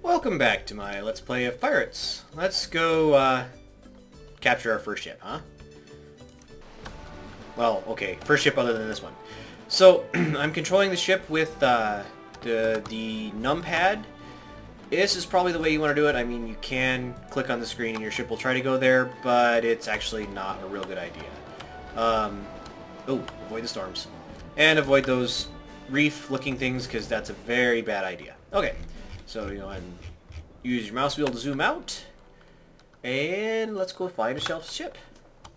Welcome back to my Let's Play of Pirates. Let's go capture our first ship, huh? Well, okay, first ship other than this one. So, I'm controlling the ship with the numpad. This is probably the way you want to do it. I mean, you can click on the screen and your ship will try to go there, but it's actually not a real good idea. Oh, avoid the storms. And avoid those reef-looking things, because that's a very bad idea. Okay, so you know, and use your mouse wheel to zoom out, and let's go find a ship.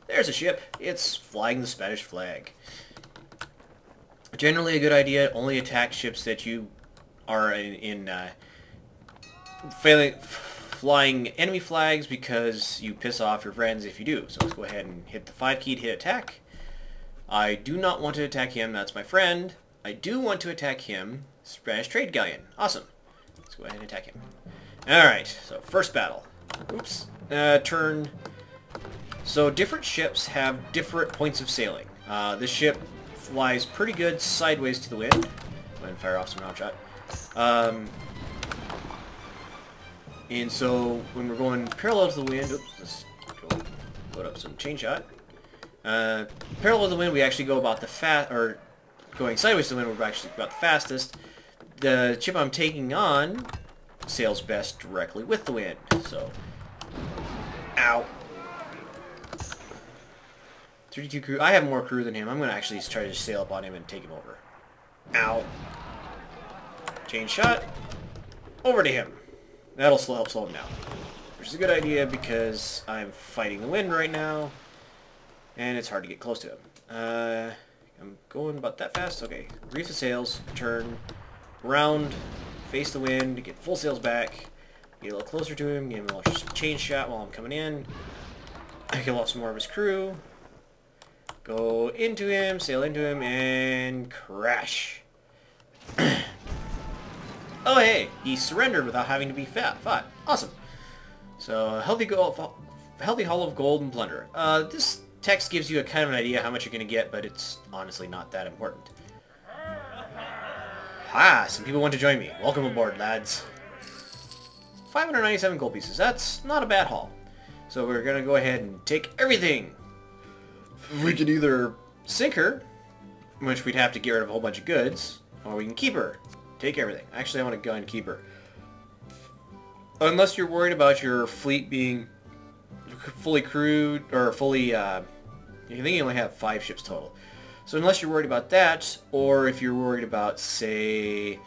There's a ship. It's flying the Spanish flag. Generally a good idea. Only attack ships that you are flying enemy flags, because you piss off your friends if you do. So let's go ahead and hit the 5 key to hit attack. I do not want to attack him. That's my friend. I do want to attack him. Spanish trade galleon. Awesome. Let's go ahead and attack him. Alright, so first battle. Oops. Turn. So different ships have different points of sailing. This ship flies pretty good sideways to the wind. Go ahead and fire off some round shot. And so when we're going parallel to the wind, oops, let's go load up some chain shot. Parallel to the wind, we actually go about the going sideways to the wind, we're actually about the fastest. The ship I'm taking on sails best directly with the wind. So, ow. 32 crew. I have more crew than him. I'm going to actually try to sail up on him and take him over. Ow. Chain shot. Over to him. That'll help slow him down. Which is a good idea because I'm fighting the wind right now. And it's hard to get close to him. I'm going about that fast. Okay. Reef the sails. Turn. Round. Face the wind. Get full sails back. Get a little closer to him. Give him a little chain shot while I'm coming in. Kill off some more of his crew. Go into him. Sail into him. And crash. Oh, hey. He surrendered without having to be fought. Awesome. So, healthy haul of gold and plunder. This text gives you a kind of an idea how much you're going to get, but it's honestly not that important. Ah, some people want to join me. Welcome aboard, lads. 597 gold pieces. That's not a bad haul. So we're going to go ahead and take everything. We can either sink her, which we'd have to get rid of a whole bunch of goods, or we can keep her. Take everything. Actually, I want to go and keep her. Unless you're worried about your fleet being fully crewed, or fully, I think you only have 5 ships total. So unless you're worried about that, or if you're worried about, say,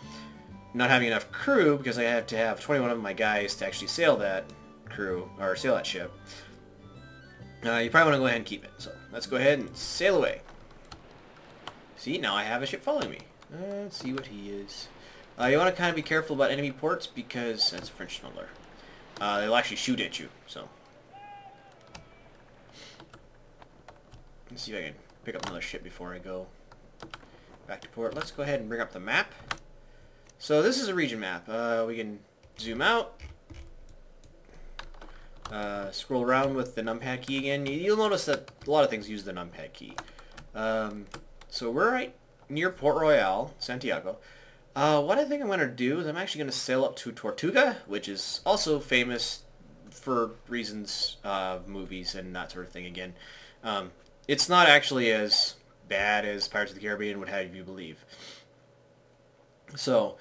not having enough crew, because I have to have 21 of my guys to actually sail that crew, or sail that ship, you probably want to go ahead and keep it. So let's go ahead and sail away. See, now I have a ship following me. Let's see what he is. You want to kind of be careful about enemy ports, because that's a French smuggler. They'll actually shoot at you, so. Let's see if I can pick up another ship before I go back to port. Let's go ahead and bring up the map. So this is a region map. We can zoom out. Scroll around with the numpad key again. You'll notice that a lot of things use the numpad key. So we're right near Port Royal, Santiago. What I think I'm going to do is I'm actually going to sail up to Tortuga, which is also famous for reasons of movies and that sort of thing again. It's not actually as bad as Pirates of the Caribbean would have you believe. So,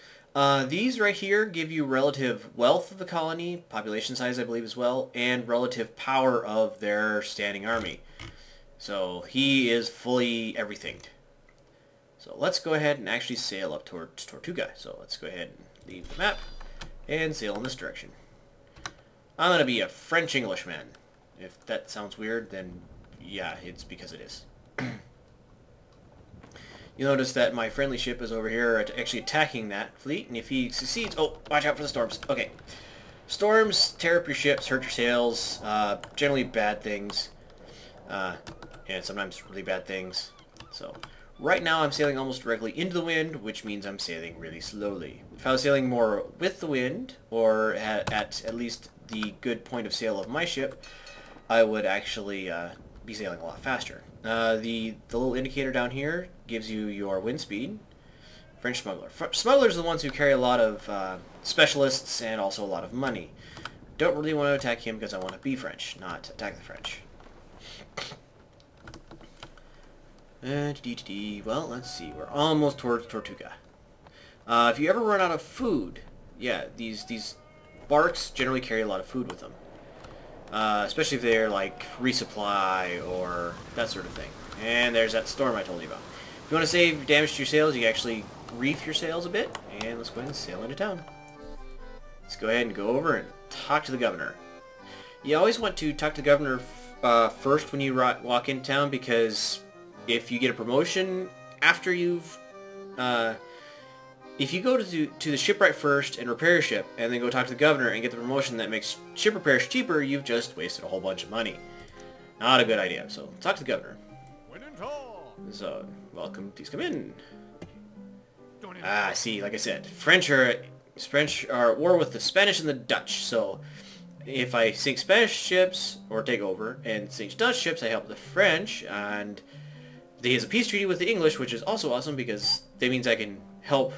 these right here give you relative wealth of the colony, population size I believe as well, and relative power of their standing army. So, he is fully everything. So let's go ahead and actually sail up towards Tortuga. So let's go ahead and leave the map and sail in this direction. I'm going to be a French Englishman. If that sounds weird, then yeah, it's because it is. You'll notice that my friendly ship is over here actually attacking that fleet, and if he succeeds... Oh, watch out for the storms. Okay. Storms tear up your ships, hurt your sails, generally bad things, and sometimes really bad things. So... right now I'm sailing almost directly into the wind, which means I'm sailing really slowly. If I was sailing more with the wind, or at least the good point of sail of my ship, I would actually be sailing a lot faster. The little indicator down here gives you your wind speed French smuggler. Smugglers are the ones who carry a lot of specialists and also a lot of money. Don't really want to attack him because I want to be French, not attack the French. Well, let's see. We're almost towards Tortuga. If you ever run out of food, yeah, these barks generally carry a lot of food with them. Especially if they're like resupply or that sort of thing. And there's that storm I told you about. If you want to save damage to your sails, you can actually reef your sails a bit. And let's go ahead and sail into town. Let's go ahead and go over and talk to the governor. You always want to talk to the governor first when you walk in town, because if you get a promotion after you've... if you go to the shipwright first and repair your ship, and then go talk to the governor and get the promotion that makes ship repairs cheaper, you've just wasted a whole bunch of money. Not a good idea, so talk to the governor. So, welcome, please come in. See, like I said, French are at war with the Spanish and the Dutch, so if I sink Spanish ships, or take over, and sink Dutch ships, I help the French, and he has a peace treaty with the English, which is also awesome, because that means I can help.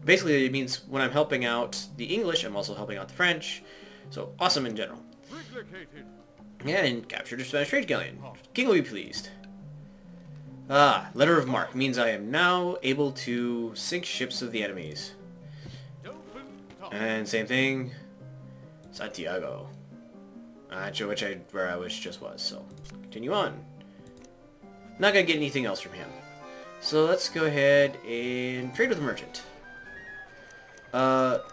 Basically, it means when I'm helping out the English, I'm also helping out the French, so awesome in general. Yeah, and captured a Spanish trade galleon. King will be pleased. Letter of marque means I am now able to sink ships of the enemies. And same thing, Santiago, where I just was. So continue on. Not gonna get anything else from him. So let's go ahead and trade with a merchant. Not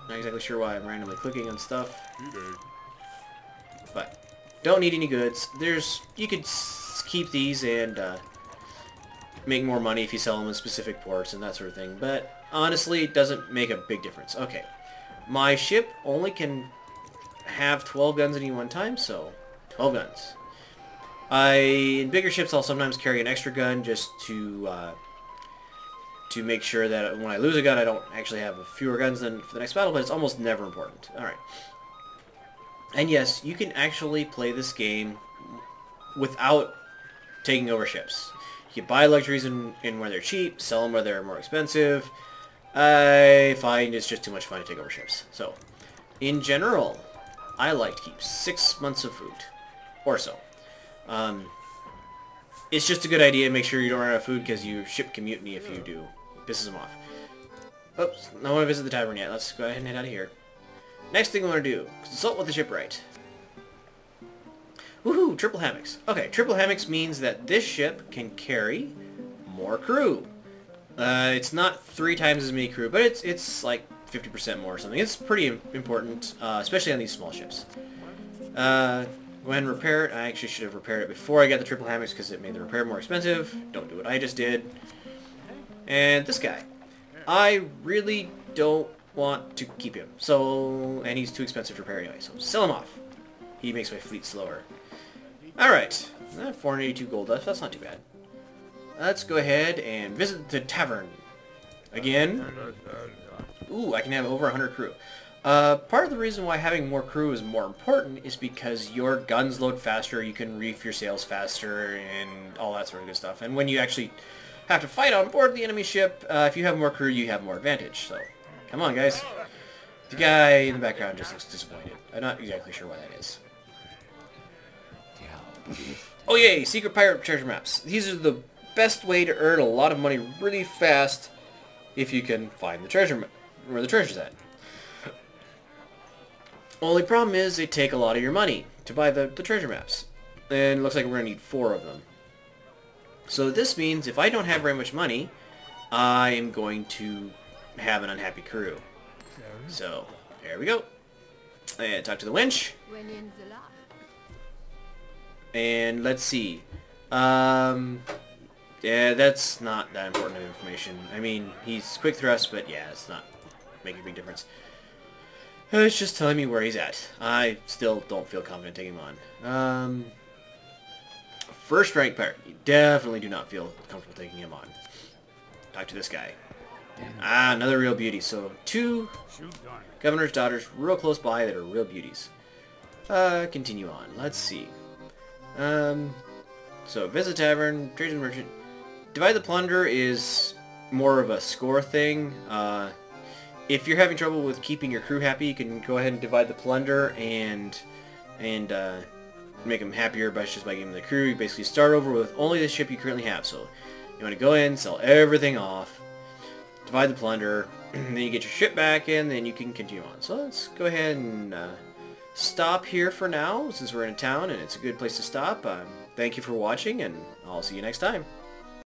exactly sure why I'm randomly clicking on stuff, but don't need any goods. You could keep these and make more money if you sell them in specific ports and that sort of thing, but honestly it doesn't make a big difference. Okay, my ship only can have 12 guns at any one time, so 12 guns. In bigger ships I'll sometimes carry an extra gun just to make sure that when I lose a gun I don't actually have fewer guns than for the next battle, but it's almost never important. Alright. And yes, you can actually play this game without taking over ships. You can buy luxuries in where they're cheap, sell them where they're more expensive. I find it's just too much fun to take over ships. So, in general, I like to keep 6 months of food, or so. It's just a good idea to make sure you don't run out of food, because your ship can mutiny if you do. It pisses them off. Oops, I don't want to visit the tavern yet. Let's go ahead and head out of here. Next thing I want to do, consult with the shipwright. Woohoo, triple hammocks. Okay, triple hammocks means that this ship can carry more crew. It's not 3 times as many crew, but it's like 50% more or something. It's pretty important, especially on these small ships. Go ahead and repair it. I actually should have repaired it before I got the triple hammocks because it made the repair more expensive. Don't do what I just did. And this guy. I really don't want to keep him. And he's too expensive to repair anyway, so sell him off. He makes my fleet slower. Alright. 482 gold dust. That's not too bad. Let's go ahead and visit the tavern. Again. Ooh, I can have over 100 crew. Part of the reason why having more crew is more important is because your guns load faster, you can reef your sails faster, and all that sort of good stuff. And when you actually have to fight on board the enemy ship, if you have more crew, you have more advantage. So, come on, guys. The guy in the background just looks disappointed. I'm not exactly sure why that is. Oh yay! Secret pirate treasure maps. These are the best way to earn a lot of money really fast if you can find the treasure where the treasure's at. Only problem is they take a lot of your money to buy the treasure maps. And it looks like we're going to need 4 of them. So this means if I don't have very much money, I am going to have an unhappy crew. So, there we go. And talk to the wench. And let's see. Yeah, that's not that important of information. I mean, he's quick thrust, but yeah, it's not making a big difference. It's just telling me where he's at. I still don't feel confident taking him on. First rank pirate. You definitely do not feel comfortable taking him on. Talk to this guy. Another real beauty. So 2 governor's daughters real close by that are real beauties. Continue on. Let's see. So visit tavern, trade and merchant. Divide the Plunder is more of a score thing. If you're having trouble with keeping your crew happy, you can go ahead and divide the plunder and make them happier by just by giving them the crew. You basically start over with only the ship you currently have. So you want to go in, sell everything off, divide the plunder, then you get your ship back in, then you can continue on. So let's go ahead and stop here for now, since we're in a town and it's a good place to stop. Thank you for watching, and I'll see you next time.